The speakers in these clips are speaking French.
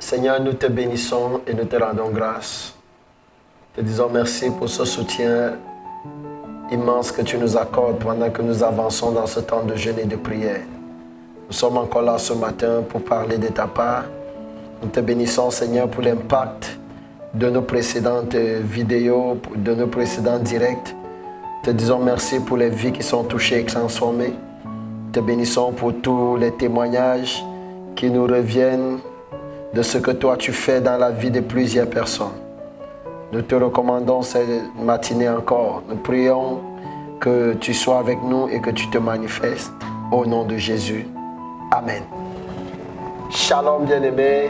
Seigneur, nous te bénissons et nous te rendons grâce. Te disons merci pour ce soutien immense que tu nous accordes pendant que nous avançons dans ce temps de jeûne et de prière. Nous sommes encore là ce matin pour parler de ta part. Nous te bénissons, Seigneur, pour l'impact de nos précédentes vidéos, de nos précédents directs. Te disons merci pour les vies qui sont touchées et transformées. Te bénissons pour tous les témoignages qui nous reviennent de ce que toi tu fais dans la vie de plusieurs personnes. Nous te recommandons cette matinée encore. Nous prions que tu sois avec nous et que tu te manifestes au nom de Jésus. Amen. Shalom bien-aimés,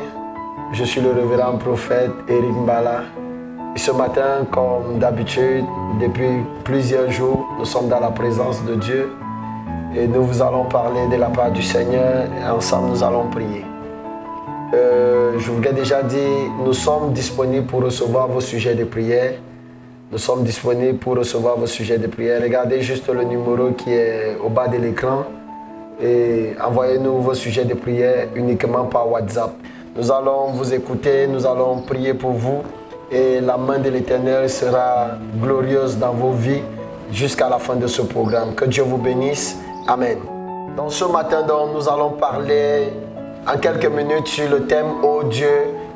je suis le révérend prophète Eric Mbala. Et ce matin, comme d'habitude, depuis plusieurs jours, nous sommes dans la présence de Dieu. Et nous vous allons parler de la part du Seigneur et ensemble nous allons prier. Je vous l'ai déjà dit, nous sommes disponibles pour recevoir vos sujets de prière. Nous sommes disponibles pour recevoir vos sujets de prière. Regardez juste le numéro qui est au bas de l'écran et envoyez-nous vos sujets de prière uniquement par WhatsApp. Nous allons vous écouter, nous allons prier pour vous et la main de l'Éternel sera glorieuse dans vos vies jusqu'à la fin de ce programme. Que Dieu vous bénisse. Amen. Donc ce matin, donc, nous allons parler en quelques minutes sur le thème « Oh Dieu,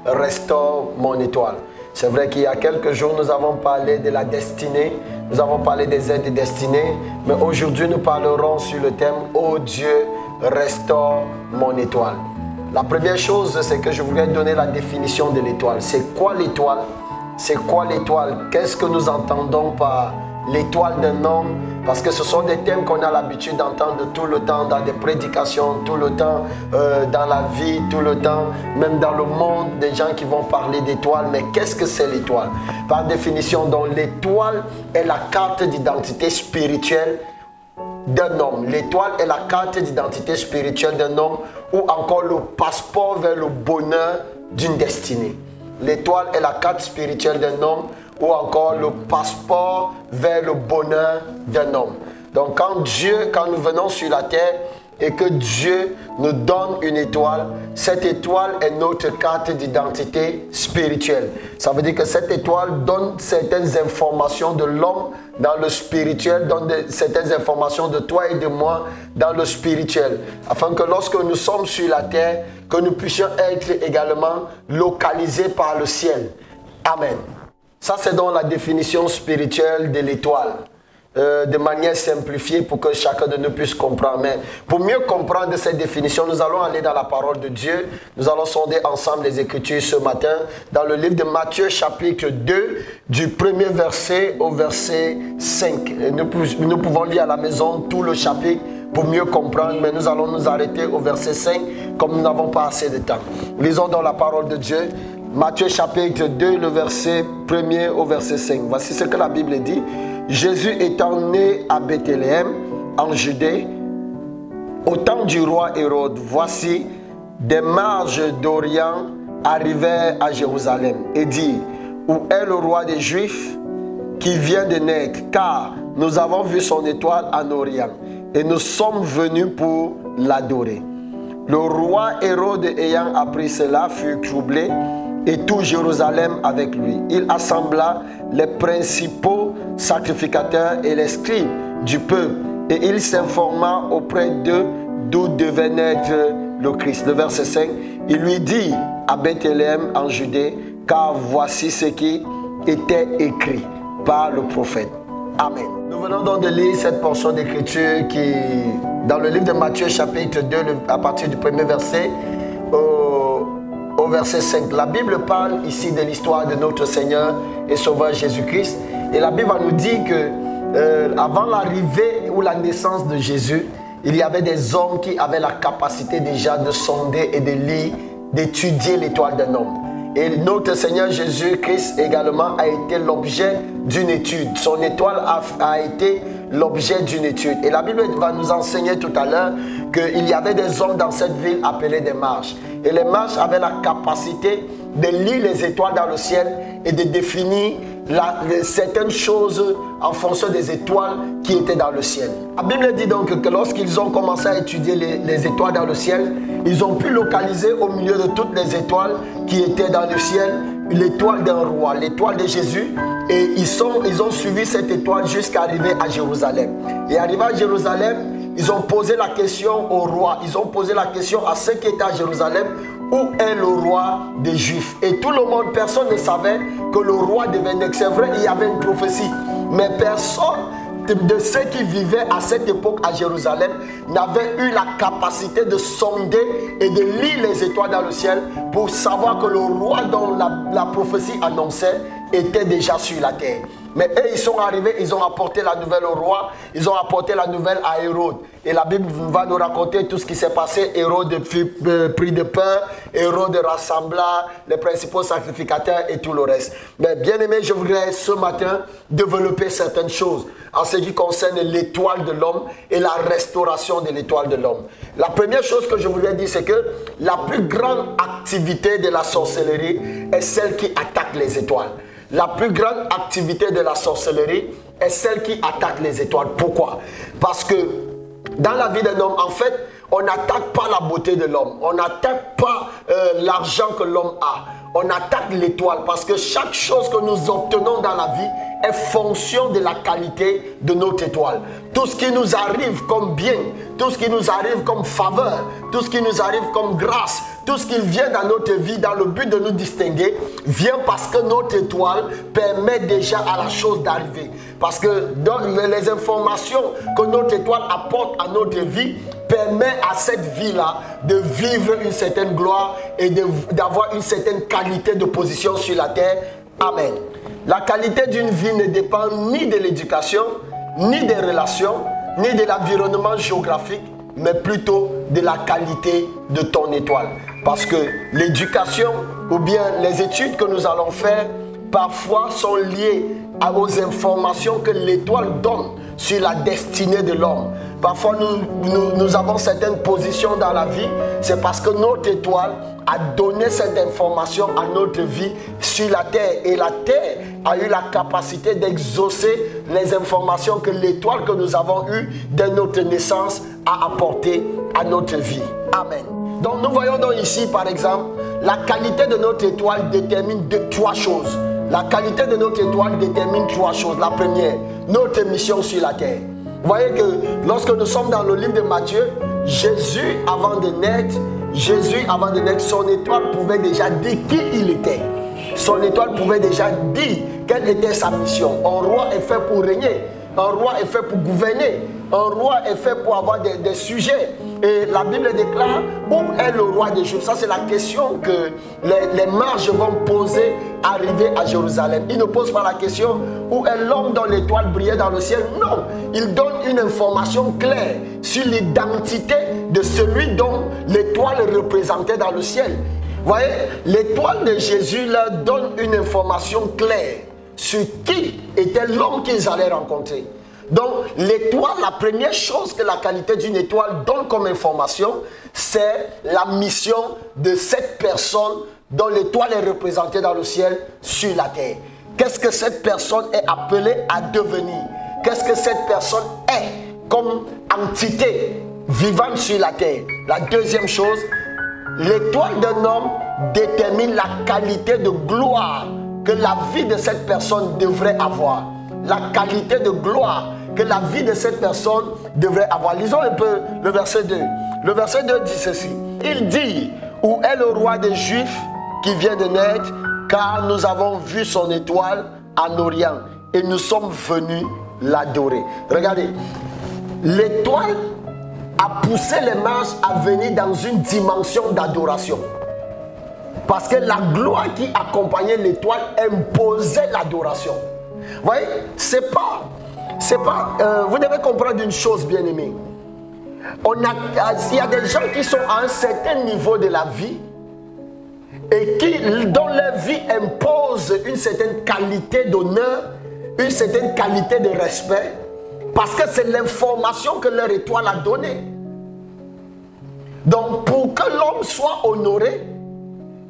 restaure mon étoile ». C'est vrai qu'il y a quelques jours, nous avons parlé de la destinée, nous avons parlé des aides destinées, mais aujourd'hui, nous parlerons sur le thème « Oh Dieu, restaure mon étoile ». La première chose, c'est que je voudrais donner la définition de l'étoile. C'est quoi l'étoile? C'est quoi l'étoile? Qu'est-ce que nous entendons par l'étoile d'un homme? Parce que ce sont des thèmes qu'on a l'habitude d'entendre tout le temps dans des prédications, tout le temps dans la vie, tout le temps, même dans le monde, des gens qui vont parler d'étoile. Mais qu'est-ce que c'est l'étoile? Par définition, donc, l'étoile est la carte d'identité spirituelle d'un homme. L'étoile est la carte d'identité spirituelle d'un homme ou encore le passeport vers le bonheur d'une destinée. L'étoile est la carte spirituelle d'un homme ou encore le passeport vers le bonheur d'un homme. Donc quand nous venons sur la terre et que Dieu nous donne une étoile, cette étoile est notre carte d'identité spirituelle. Ça veut dire que cette étoile donne certaines informations de l'homme dans le spirituel, donne certaines informations de toi et de moi dans le spirituel, afin que lorsque nous sommes sur la terre, que nous puissions être également localisés par le ciel. Amen. Ça, c'est donc la définition spirituelle de l'étoile, de manière simplifiée pour que chacun de nous puisse comprendre. Mais pour mieux comprendre cette définition, nous allons aller dans la parole de Dieu. Nous allons sonder ensemble les Écritures ce matin dans le livre de Matthieu chapitre 2, du premier verset au verset 5. Nous pouvons lire à la maison tout le chapitre pour mieux comprendre, mais nous allons nous arrêter au verset 5 comme nous n'avons pas assez de temps. Lisons dans la parole de Dieu. Matthieu chapitre 2, le verset 1er au verset 5. Voici ce que la Bible dit. Jésus étant né à Bethléem, en Judée, au temps du roi Hérode, voici, des mages d'Orient arrivèrent à Jérusalem et dirent, où est le roi des Juifs qui vient de naître? Car nous avons vu son étoile en Orient et nous sommes venus pour l'adorer. Le roi Hérode ayant appris cela fut troublé et tout Jérusalem avec lui. Il assembla les principaux sacrificateurs et les scribes du peuple et il s'informa auprès d'eux d'où devait naître le Christ. Le verset 5, il lui dit à Bethléem en Judée, car voici ce qui était écrit par le prophète. Amen. Nous venons donc de lire cette portion d'écriture qui, dans le livre de Matthieu chapitre 2, à partir du premier verset au verset 5. La Bible parle ici de l'histoire de notre Seigneur et Sauveur Jésus-Christ. Et la Bible va nous dire que avant l'arrivée ou la naissance de Jésus, il y avait des hommes qui avaient la capacité déjà de sonder et de lire, d'étudier l'étoile d'un homme. Et notre Seigneur Jésus-Christ également a été l'objet d'une étude. Son étoile a été l'objet d'une étude. Et la Bible va nous enseigner tout à l'heure qu'il y avait des hommes dans cette ville appelés des mages. Et les mages avaient la capacité de lire les étoiles dans le ciel et de définir certaines choses en fonction des étoiles qui étaient dans le ciel. La Bible dit donc que lorsqu'ils ont commencé à étudier les étoiles dans le ciel, ils ont pu localiser au milieu de toutes les étoiles qui étaient dans le ciel l'étoile d'un roi, l'étoile de Jésus. Et ils ont suivi cette étoile jusqu'à arriver à Jérusalem. Et arrivé à Jérusalem, ils ont posé la question au roi. Ils ont posé la question à ceux qui étaient à Jérusalem. Où est le roi des Juifs? Et tout le monde, personne ne savait que le roi devait naître. C'est vrai, il y avait une prophétie. Mais personne de ceux qui vivaient à cette époque à Jérusalem n'avait eu la capacité de sonder et de lire les étoiles dans le ciel pour savoir que le roi dont la prophétie annonçait était déjà sur la terre. Mais eux, ils sont arrivés, ils ont apporté la nouvelle au roi, ils ont apporté la nouvelle à Hérode. Et la Bible va nous raconter tout ce qui s'est passé. Hérode fut pris de peur, Hérode rassembla les principaux sacrificateurs et tout le reste. Mais bien aimé, je voudrais ce matin développer certaines choses en ce qui concerne l'étoile de l'homme et la restauration de l'étoile de l'homme. La première chose que je voudrais dire, c'est que la plus grande activité de la sorcellerie est celle qui attaque les étoiles. La plus grande activité de la sorcellerie est celle qui attaque les étoiles. Pourquoi? Parce que dans la vie d'un homme, en fait, on n'attaque pas la beauté de l'homme. On n'attaque pas l'argent que l'homme a. On attaque l'étoile parce que chaque chose que nous obtenons dans la vie est fonction de la qualité de notre étoile. Tout ce qui nous arrive comme bien, tout ce qui nous arrive comme faveur, tout ce qui nous arrive comme grâce, tout ce qui vient dans notre vie dans le but de nous distinguer, vient parce que notre étoile permet déjà à la chose d'arriver. Parce que dans les informations que notre étoile apporte à notre vie, permet à cette vie-là de vivre une certaine gloire et d'avoir une certaine qualité de position sur la terre. Amen. La qualité d'une vie ne dépend ni de l'éducation, ni des relations, ni de l'environnement géographique, mais plutôt de la qualité de ton étoile. Parce que l'éducation ou bien les études que nous allons faire parfois sont liées aux informations que l'étoile donne sur la destinée de l'homme. Parfois nous avons certaines positions dans la vie, c'est parce que notre étoile a donné cette information à notre vie sur la terre. Et la terre a eu la capacité d'exaucer les informations que l'étoile que nous avons eues dès notre naissance a apporté à notre vie. Amen. Donc nous voyons donc ici par exemple, la qualité de notre étoile détermine trois choses. La qualité de notre étoile détermine trois choses. La première, notre mission sur la terre. Vous voyez que lorsque nous sommes dans le livre de Matthieu, Jésus avant de naître, son étoile pouvait déjà dire qui il était. Son étoile pouvait déjà dire quelle était sa mission. Un roi est fait pour régner. Un roi est fait pour gouverner. Un roi est fait pour avoir des sujets. Et la Bible déclare où est le roi des Juifs. Ça, c'est la question que les mages vont poser arriver à Jérusalem. Ils ne posent pas la question où est l'homme dont l'étoile brillait dans le ciel. Non, ils donnent une information claire sur l'identité de celui dont l'étoile représentait dans le ciel. Vous voyez, l'étoile de Jésus leur donne une information claire sur qui était l'homme qu'ils allaient rencontrer. Donc, l'étoile, la première chose que la qualité d'une étoile donne comme information, c'est la mission de cette personne dont l'étoile est représentée dans le ciel sur la terre. Qu'est-ce que cette personne est appelée à devenir? Qu'est-ce que cette personne est comme entité vivante sur la terre? La deuxième chose, l'étoile d'un homme détermine la qualité de gloire que la vie de cette personne devrait avoir. La qualité de gloire que la vie de cette personne devrait avoir. Lisons un peu le verset 2. Le verset 2 dit ceci. Il dit, où est le roi des Juifs qui vient de naître, car nous avons vu son étoile en Orient et nous sommes venus l'adorer. Regardez, l'étoile a poussé les mages à venir dans une dimension d'adoration. Parce que la gloire qui accompagnait l'étoile imposait l'adoration. Vous voyez, vous devez comprendre une chose, bien aimé. Il y a des gens qui sont à un certain niveau de la vie et dont leur vie impose une certaine qualité d'honneur, une certaine qualité de respect, parce que c'est l'information que leur étoile a donnée. Donc, pour que l'homme soit honoré,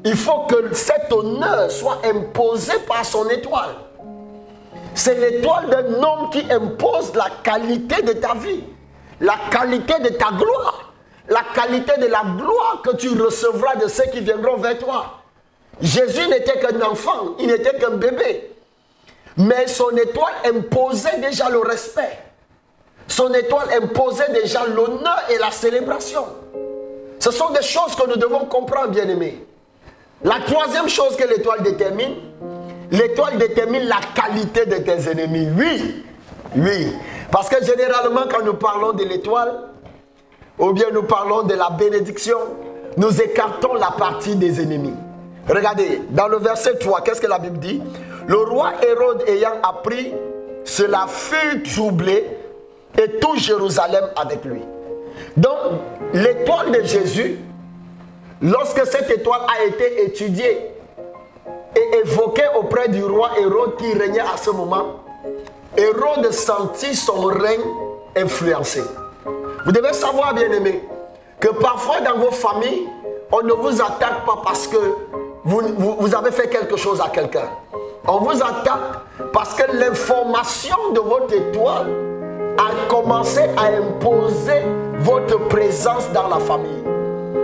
il faut que cet honneur soit imposé par son étoile. C'est l'étoile d'un homme qui impose la qualité de ta vie, la qualité de ta gloire, la qualité de la gloire que tu recevras de ceux qui viendront vers toi. Jésus n'était qu'un enfant, il n'était qu'un bébé. Mais son étoile imposait déjà le respect. Son étoile imposait déjà l'honneur et la célébration. Ce sont des choses que nous devons comprendre, bien-aimés. La troisième chose que l'étoile détermine la qualité de tes ennemis. Oui, oui. Parce que généralement, quand nous parlons de l'étoile, ou bien nous parlons de la bénédiction, nous écartons la partie des ennemis. Regardez, dans le verset 3, qu'est-ce que la Bible dit? Le roi Hérode ayant appris, cela fut troublé et tout Jérusalem avec lui. Donc, l'étoile de Jésus, lorsque cette étoile a été étudiée et évoquée auprès du roi Hérode qui régnait à ce moment, Hérode sentit son règne influencé. Vous devez savoir, bien-aimés, que parfois dans vos familles, on ne vous attaque pas parce que vous avez fait quelque chose à quelqu'un. On vous attaque parce que l'information de votre étoile a commencé à imposer votre présence dans la famille.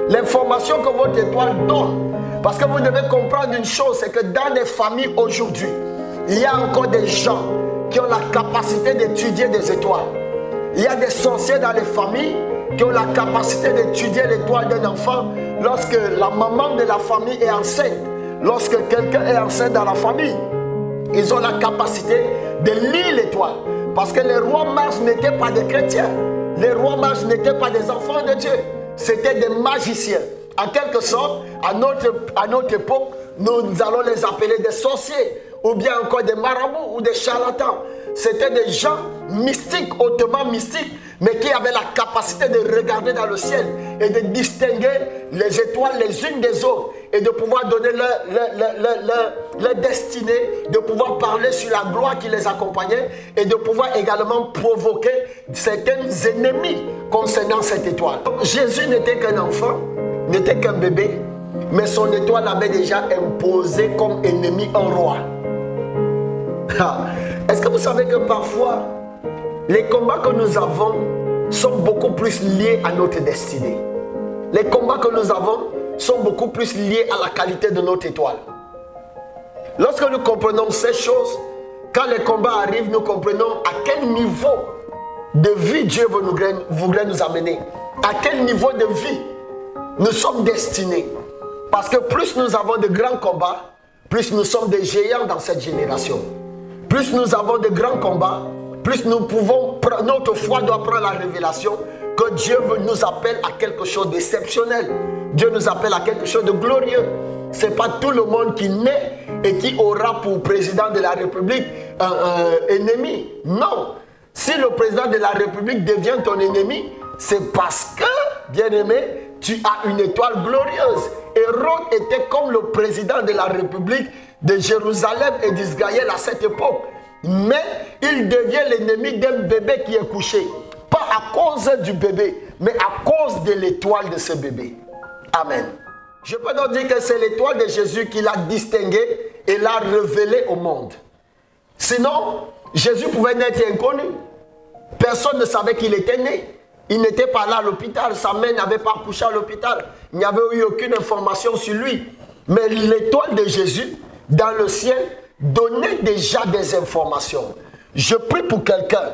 L'information que votre étoile donne. Parce que vous devez comprendre une chose, c'est que dans les familles aujourd'hui, il y a encore des gens qui ont la capacité d'étudier des étoiles. Il y a des sorciers dans les familles qui ont la capacité d'étudier l'étoile d'un enfant lorsque la maman de la famille est enceinte. Lorsque quelqu'un est enceinte dans la famille, ils ont la capacité de lire l'étoile. Parce que les rois mages n'étaient pas des chrétiens. Les rois mages n'étaient pas des enfants de Dieu. C'était des magiciens. En quelque sorte, à notre époque, nous allons les appeler des sorciers. Ou bien encore des marabouts ou des charlatans. C'était des gens mystiques, hautement mystiques, mais qui avaient la capacité de regarder dans le ciel et de distinguer les étoiles les unes des autres et de pouvoir donner leur destinée, de pouvoir parler sur la gloire qui les accompagnait et de pouvoir également provoquer certains ennemis concernant cette étoile. Donc, Jésus n'était qu'un enfant, n'était qu'un bébé, mais son étoile avait déjà imposé comme ennemi un roi. Est-ce que vous savez que parfois, les combats que nous avons sont beaucoup plus liés à notre destinée. Les combats que nous avons sont beaucoup plus liés à la qualité de notre étoile. Lorsque nous comprenons ces choses, quand les combats arrivent, nous comprenons à quel niveau de vie Dieu voudrait nous amener. À quel niveau de vie nous sommes destinés. Parce que plus nous avons de grands combats, plus nous sommes des géants dans cette génération. Plus nous avons de grands combats, plus nous pouvons, notre foi doit prendre la révélation que Dieu nous appelle à quelque chose d'exceptionnel. Dieu nous appelle à quelque chose de glorieux. Ce n'est pas tout le monde qui naît et qui aura pour président de la République un ennemi. Non. Si le président de la République devient ton ennemi, c'est parce que, bien-aimé, tu as une étoile glorieuse. Hérode était comme le président de la République de Jérusalem et d'Israël à cette époque. Mais il devient l'ennemi d'un bébé qui est couché. Pas à cause du bébé, mais à cause de l'étoile de ce bébé. Amen. Je peux donc dire que c'est l'étoile de Jésus qui l'a distingué et l'a révélé au monde. Sinon, Jésus pouvait naître inconnu. Personne ne savait qu'il était né. Il n'était pas là à l'hôpital. Sa mère n'avait pas accouché à l'hôpital. Il n'y avait eu aucune information sur lui. Mais l'étoile de Jésus, dans le ciel, donnait déjà des informations. Je prie pour quelqu'un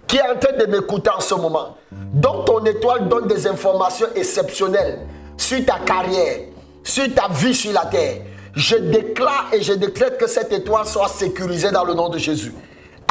qui est en train de m'écouter en ce moment. Donc ton étoile donne des informations exceptionnelles sur ta carrière, sur ta vie sur la terre. Je déclare et je décrète que cette étoile soit sécurisée dans le nom de Jésus.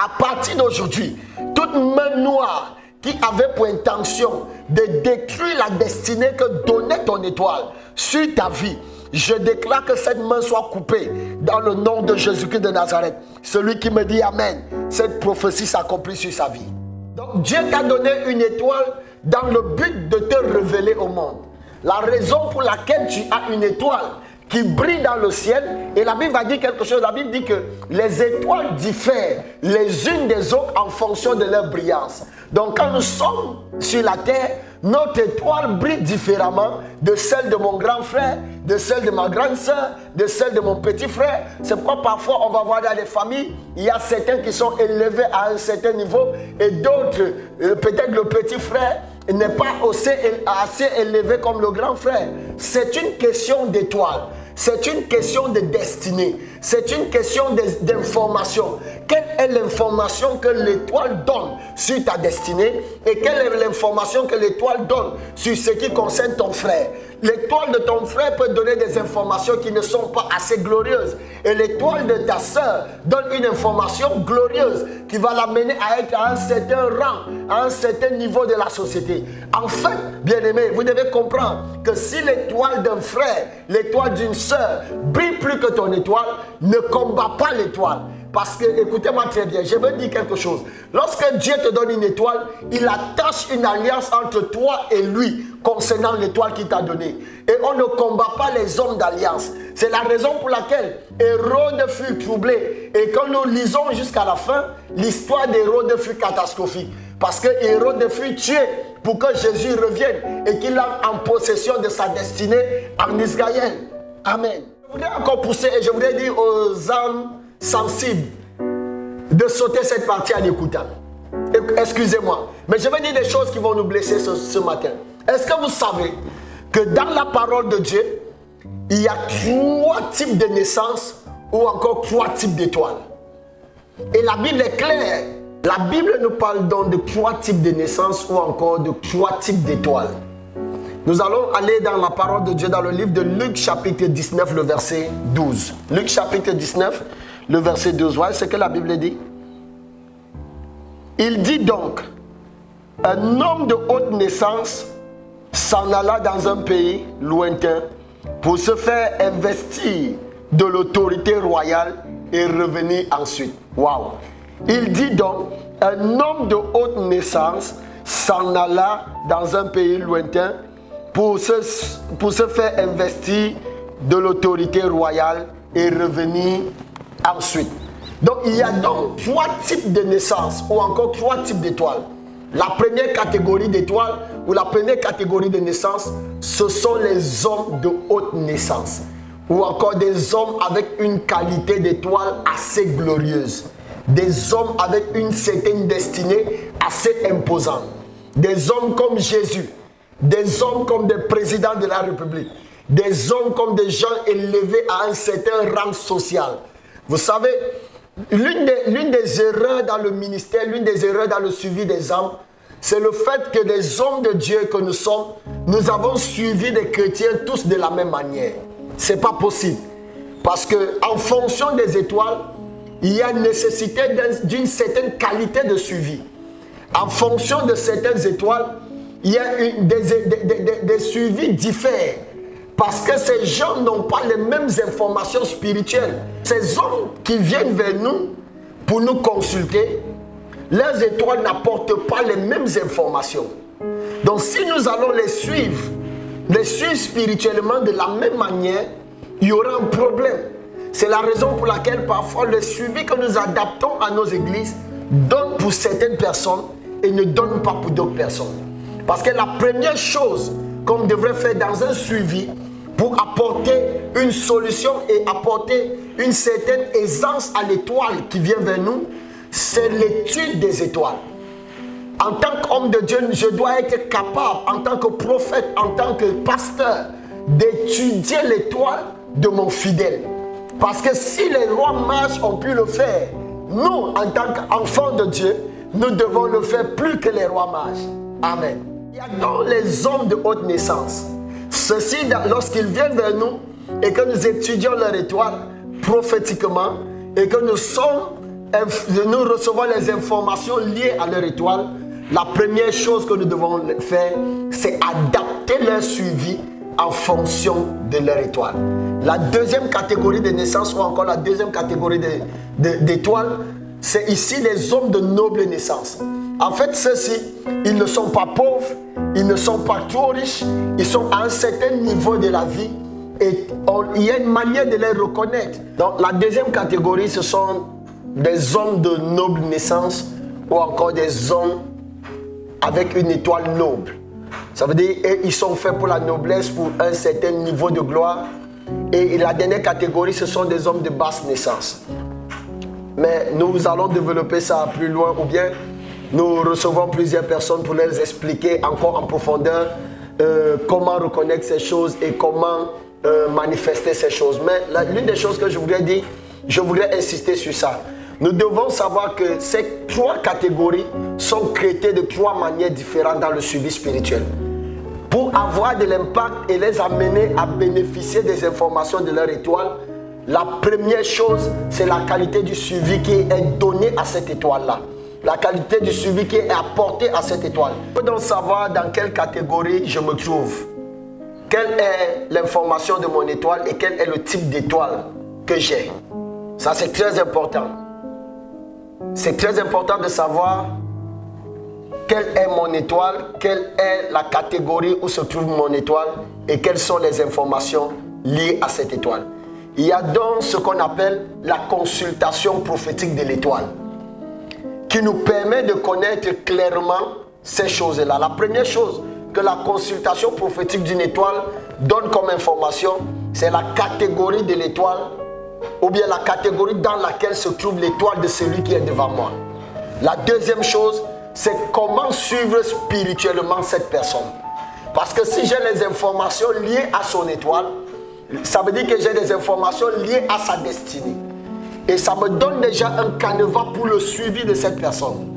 À partir d'aujourd'hui, toute main noire qui avait pour intention de détruire la destinée que donnait ton étoile sur ta vie, je déclare que cette main soit coupée dans le nom de Jésus-Christ de Nazareth. Celui qui me dit Amen, cette prophétie s'accomplit sur sa vie. Donc Dieu t'a donné une étoile dans le but de te révéler au monde. La raison pour laquelle tu as une étoile qui brille dans le ciel, et la Bible va dire quelque chose, la Bible dit que les étoiles diffèrent les unes des autres en fonction de leur brillance. Donc quand nous sommes sur la terre, notre étoile brille différemment de celle de mon grand frère, de celle de ma grande soeur, de celle de mon petit frère. C'est pourquoi parfois on va voir dans les familles, il y a certains qui sont élevés à un certain niveau et d'autres, peut-être le petit frère n'est pas assez élevé comme le grand frère. C'est une question d'étoile. C'est une question de destinée. C'est une question d'information. Quelle est l'information que l'étoile donne sur ta destinée et quelle est l'information que l'étoile donne sur ce qui concerne ton frère? L'étoile de ton frère peut donner des informations qui ne sont pas assez glorieuses. Et l'étoile de ta soeur donne une information glorieuse qui va l'amener à être à un certain rang, à un certain niveau de la société. En fait, bien-aimés, vous devez comprendre que si l'étoile d'un frère, l'étoile d'une sœur brille plus que ton étoile, ne combat pas l'étoile. Parce que, écoutez-moi très bien, je veux dire quelque chose. Lorsque Dieu te donne une étoile, il attache une alliance entre toi et lui concernant l'étoile qu'il t'a donnée. Et on ne combat pas les hommes d'alliance. C'est la raison pour laquelle Hérode fut troublé. Et quand nous lisons jusqu'à la fin, l'histoire d'Hérode fut catastrophique. Parce que Hérode fut tué pour que Jésus revienne et qu'il entre en possession de sa destinée en Israël. Amen. Je voudrais encore pousser et je voudrais dire aux âmes sensibles de sauter cette partie en écoutant. Excusez-moi, mais je vais dire des choses qui vont nous blesser ce matin. Est-ce que vous savez que dans la parole de Dieu, il y a 3 types de naissances ou encore 3 types d'étoiles? Et la Bible est claire. La Bible nous parle donc de 3 types de naissances ou encore de 3 types d'étoiles. Nous allons aller dans la parole de Dieu dans le livre de Luc chapitre 19, le verset 12. Luc chapitre 19, le verset 12. Voyez ce que la Bible dit. Il dit donc, un homme de haute naissance s'en alla dans un pays lointain pour se faire investir de l'autorité royale et revenir ensuite. Waouh! Il dit donc, un homme de haute naissance s'en alla dans un pays lointain pour se faire investir de l'autorité royale et revenir ensuite. Donc il y a donc 3 types de naissances ou encore 3 types d'étoiles. La première catégorie d'étoiles ou la première catégorie de naissance, ce sont les hommes de haute naissance ou encore des hommes avec une qualité d'étoile assez glorieuse. Des hommes avec une certaine destinée assez imposante. Des hommes comme Jésus. Des hommes comme des présidents de la République. Des hommes comme des gens élevés à un certain rang social. Vous savez, l'une des erreurs dans le ministère, l'une des erreurs dans le suivi des âmes, c'est le fait que des hommes de Dieu que nous sommes, nous avons suivi des chrétiens tous de la même manière. Ce n'est pas possible. Parce qu'en fonction des étoiles, il y a nécessité d'une certaine qualité de suivi. En fonction de certaines étoiles, il y a des suivis différents. Parce que ces gens n'ont pas les mêmes informations spirituelles. Ces hommes qui viennent vers nous pour nous consulter, leurs étoiles n'apportent pas les mêmes informations. Donc si nous allons les suivre spirituellement de la même manière, il y aura un problème. C'est la raison pour laquelle parfois le suivi que nous adaptons à nos églises donne pour certaines personnes et ne donne pas pour d'autres personnes. Parce que la première chose qu'on devrait faire dans un suivi pour apporter une solution et apporter une certaine aisance à l'étoile qui vient vers nous, c'est l'étude des étoiles. En tant qu'homme de Dieu, je dois être capable, en tant que prophète, en tant que pasteur, d'étudier l'étoile de mon fidèle. Parce que si les rois mages ont pu le faire, nous, en tant qu'enfants de Dieu, nous devons le faire plus que les rois mages. Amen. Il y a donc les hommes de haute naissance. Ceux-ci, lorsqu'ils viennent vers nous et que nous étudions leur étoile prophétiquement et que nous recevons les informations liées à leur étoile, la première chose que nous devons faire, c'est adapter leur suivi en fonction de leur étoile. La deuxième catégorie de naissance ou encore la deuxième catégorie d'étoiles, c'est ici les hommes de noble naissance. En fait, ceux-ci, ils ne sont pas pauvres, ils ne sont pas trop riches, ils sont à un certain niveau de la vie et il y a une manière de les reconnaître. Donc la deuxième catégorie, ce sont des hommes de noble naissance ou encore des hommes avec une étoile noble. Ça veut dire qu'ils sont faits pour la noblesse, pour un certain niveau de gloire. Et la dernière catégorie, ce sont des hommes de basse naissance. Mais nous allons développer ça plus loin, ou bien nous recevons plusieurs personnes pour leur expliquer encore en profondeur comment reconnaître ces choses et comment manifester ces choses. Mais l'une des choses que je voudrais dire, je voudrais insister sur ça. Nous devons savoir que ces 3 catégories sont traitées de 3 manières différentes dans le suivi spirituel. Pour avoir de l'impact et les amener à bénéficier des informations de leur étoile, la première chose, c'est la qualité du suivi qui est donnée à cette étoile-là. La qualité du suivi qui est apportée à cette étoile. Je veux donc savoir dans quelle catégorie je me trouve. Quelle est l'information de mon étoile et quel est le type d'étoile que j'ai. Ça, c'est très important. C'est très important de savoir quelle est mon étoile, quelle est la catégorie où se trouve mon étoile et quelles sont les informations liées à cette étoile. Il y a donc ce qu'on appelle la consultation prophétique de l'étoile qui nous permet de connaître clairement ces choses-là. La première chose que la consultation prophétique d'une étoile donne comme information, c'est la catégorie de l'étoile ou bien la catégorie dans laquelle se trouve l'étoile de celui qui est devant moi. La deuxième chose, c'est comment suivre spirituellement cette personne. Parce que si j'ai les informations liées à son étoile, ça veut dire que j'ai des informations liées à sa destinée. Et ça me donne déjà un canevas pour le suivi de cette personne.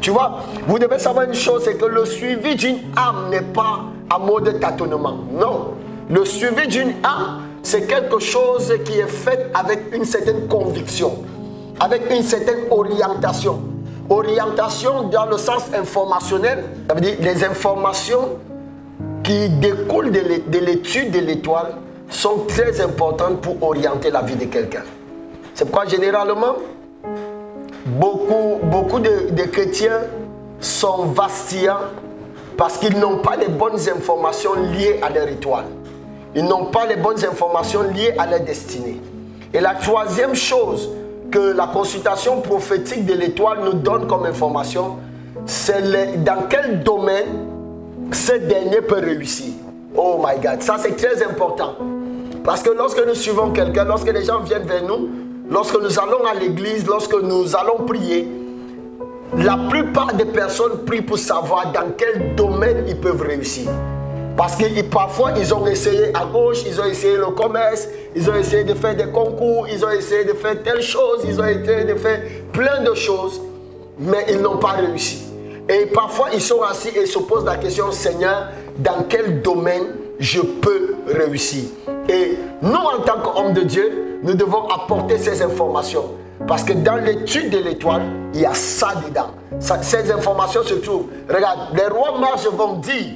Tu vois, vous devez savoir une chose, c'est que le suivi d'une âme n'est pas à mode tâtonnement. Non, le suivi d'une âme, c'est quelque chose qui est fait avec une certaine conviction, avec une certaine orientation. Orientation dans le sens informationnel, ça veut dire les informations qui découlent de l'étude de l'étoile sont très importantes pour orienter la vie de quelqu'un. C'est pourquoi généralement, beaucoup de chrétiens sont vacillants parce qu'ils n'ont pas les bonnes informations liées à leur étoile. Ils n'ont pas les bonnes informations liées à leur destinée. Et la troisième chose que la consultation prophétique de l'étoile nous donne comme information, c'est dans quel domaine ce dernier peut réussir. Oh my God, ça c'est très important. Parce que lorsque nous suivons quelqu'un, lorsque les gens viennent vers nous, lorsque nous allons à l'église, lorsque nous allons prier, la plupart des personnes prient pour savoir dans quel domaine ils peuvent réussir. Parce que parfois, ils ont essayé à gauche, ils ont essayé le commerce, ils ont essayé de faire des concours, ils ont essayé de faire telle chose, ils ont essayé de faire plein de choses, mais ils n'ont pas réussi. Et parfois, ils sont assis et se posent la question, Seigneur, dans quel domaine je peux réussir? Et nous, en tant qu'hommes de Dieu, nous devons apporter ces informations. Parce que dans l'étude de l'étoile, il y a ça dedans. Ces informations se trouvent. Regarde, les rois mages vont dire,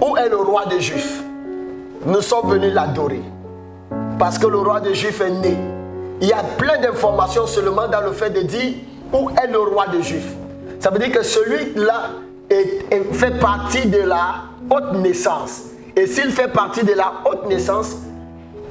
où est le roi des Juifs? Nous sommes venus l'adorer. Parce que le roi des Juifs est né. Il y a plein d'informations seulement dans le fait de dire, où est le roi des Juifs? Ça veut dire que celui-là fait partie de la haute naissance. Et s'il fait partie de la haute naissance,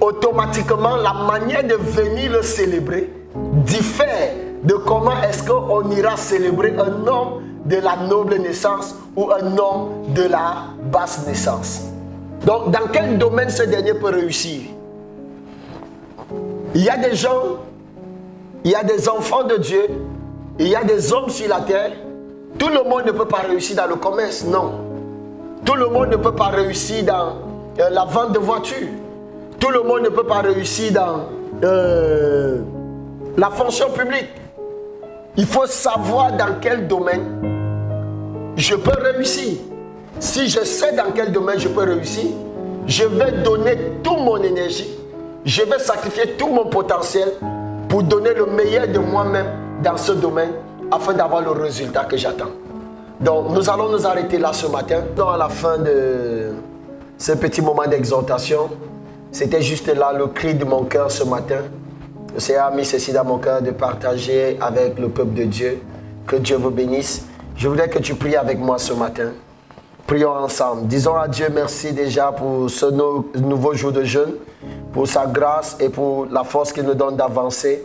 automatiquement, la manière de venir le célébrer diffère de comment est-ce qu'on ira célébrer un homme de la noble naissance ou un homme de la basse naissance. Donc, dans quel domaine ce dernier peut réussir? Il y a des gens, il y a des enfants de Dieu, il y a des hommes sur la terre. Tout le monde ne peut pas réussir dans le commerce, non. Tout le monde ne peut pas réussir dans la vente de voitures. Tout le monde ne peut pas réussir dans la fonction publique. Il faut savoir dans quel domaine je peux réussir. Si je sais dans quel domaine je peux réussir, je vais donner toute mon énergie, je vais sacrifier tout mon potentiel pour donner le meilleur de moi-même dans ce domaine afin d'avoir le résultat que j'attends. Donc nous allons nous arrêter là ce matin. À la fin de ce petit moment d'exhortation, c'était juste là le cri de mon cœur ce matin. Le Seigneur a mis ceci dans mon cœur de partager avec le peuple de Dieu. Que Dieu vous bénisse. Je voudrais que tu pries avec moi ce matin. Prions ensemble. Disons à Dieu merci déjà pour ce nouveau jour de jeûne, pour sa grâce et pour la force qu'il nous donne d'avancer,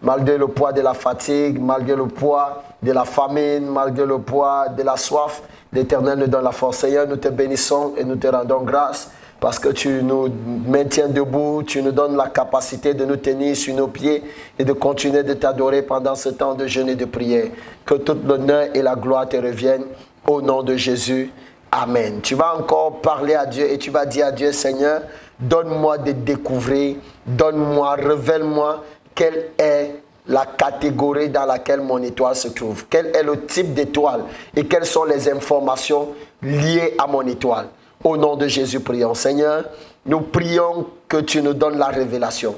malgré le poids de la fatigue, malgré le poids de la famine, malgré le poids de la soif. L'Éternel nous donne la force. Seigneur, nous te bénissons et nous te rendons grâce parce que tu nous maintiens debout, tu nous donnes la capacité de nous tenir sur nos pieds et de continuer de t'adorer pendant ce temps de jeûne et de prière. Que tout l'honneur et la gloire te reviennent au nom de Jésus. Amen. Tu vas encore parler à Dieu et tu vas dire à Dieu, Seigneur, donne-moi de découvrir, donne-moi, révèle-moi quelle est la catégorie dans laquelle mon étoile se trouve. Quel est le type d'étoile et quelles sont les informations liées à mon étoile. Au nom de Jésus, prions. Seigneur, nous prions que tu nous donnes la révélation.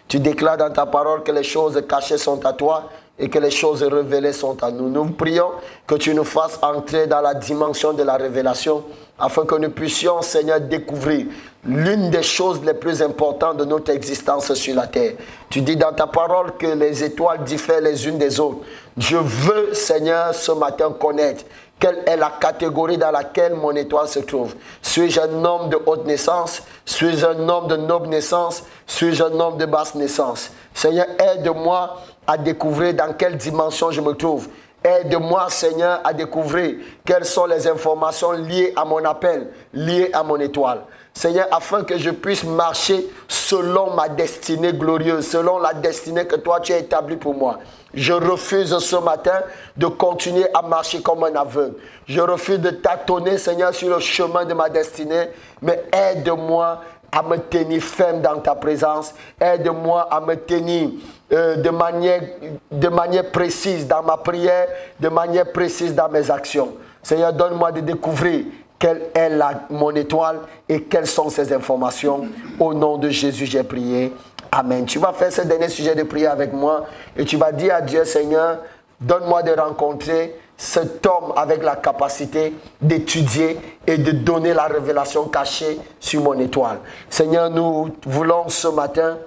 Tu déclares dans ta parole que les choses cachées sont à toi et que les choses révélées sont à nous. Nous prions que tu nous fasses entrer dans la dimension de la révélation afin que nous puissions, Seigneur, découvrir l'une des choses les plus importantes de notre existence sur la terre. Tu dis dans ta parole que les étoiles diffèrent les unes des autres. Je veux, Seigneur, ce matin connaître quelle est la catégorie dans laquelle mon étoile se trouve. Suis-je un homme de haute naissance? Suis-je un homme de noble naissance? Suis-je un homme de basse naissance? Seigneur, aide-moi à découvrir dans quelle dimension je me trouve. Aide-moi, Seigneur, à découvrir quelles sont les informations liées à mon appel, liées à mon étoile. Seigneur, afin que je puisse marcher selon ma destinée glorieuse, selon la destinée que toi tu as établie pour moi. Je refuse ce matin de continuer à marcher comme un aveugle. Je refuse de tâtonner, Seigneur, sur le chemin de ma destinée, mais aide-moi à me tenir ferme dans ta présence. Aide-moi à me tenir de manière précise dans ma prière, de manière précise dans mes actions. Seigneur, donne-moi de découvrir quelle est mon étoile et quelles sont ces informations. Au nom de Jésus, j'ai prié. Amen. Tu vas faire ce dernier sujet de prière avec moi et tu vas dire à Dieu, Seigneur, donne-moi de rencontrer cet homme avec la capacité d'étudier et de donner la révélation cachée sur mon étoile. Seigneur, nous voulons ce matin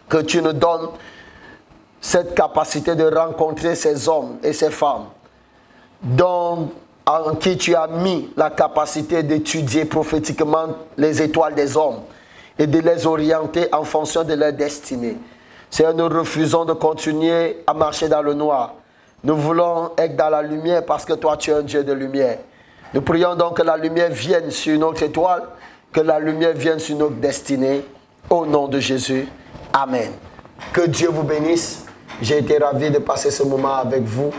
que tu nous donnes cette capacité de rencontrer ces hommes et ces femmes en qui tu as mis la capacité d'étudier prophétiquement les étoiles des hommes et de les orienter en fonction de leur destinée. Seigneur, nous refusons de continuer à marcher dans le noir. Nous voulons être dans la lumière parce que toi, tu es un Dieu de lumière. Nous prions donc que la lumière vienne sur notre étoile, que la lumière vienne sur notre destinée. Au nom de Jésus. Amen. Que Dieu vous bénisse. J'ai été ravi de passer ce moment avec vous.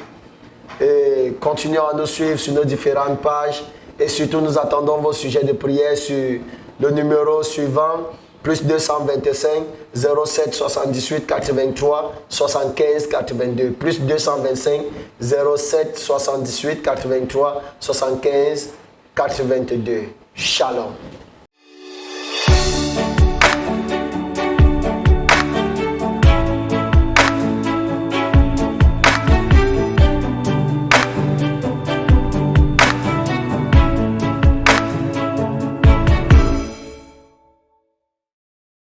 Et continuons à nous suivre sur nos différentes pages. Et surtout, nous attendons vos sujets de prière sur le numéro suivant, plus 225 07 78 83 75 82. Plus 225 07 78 83 75 82. Shalom.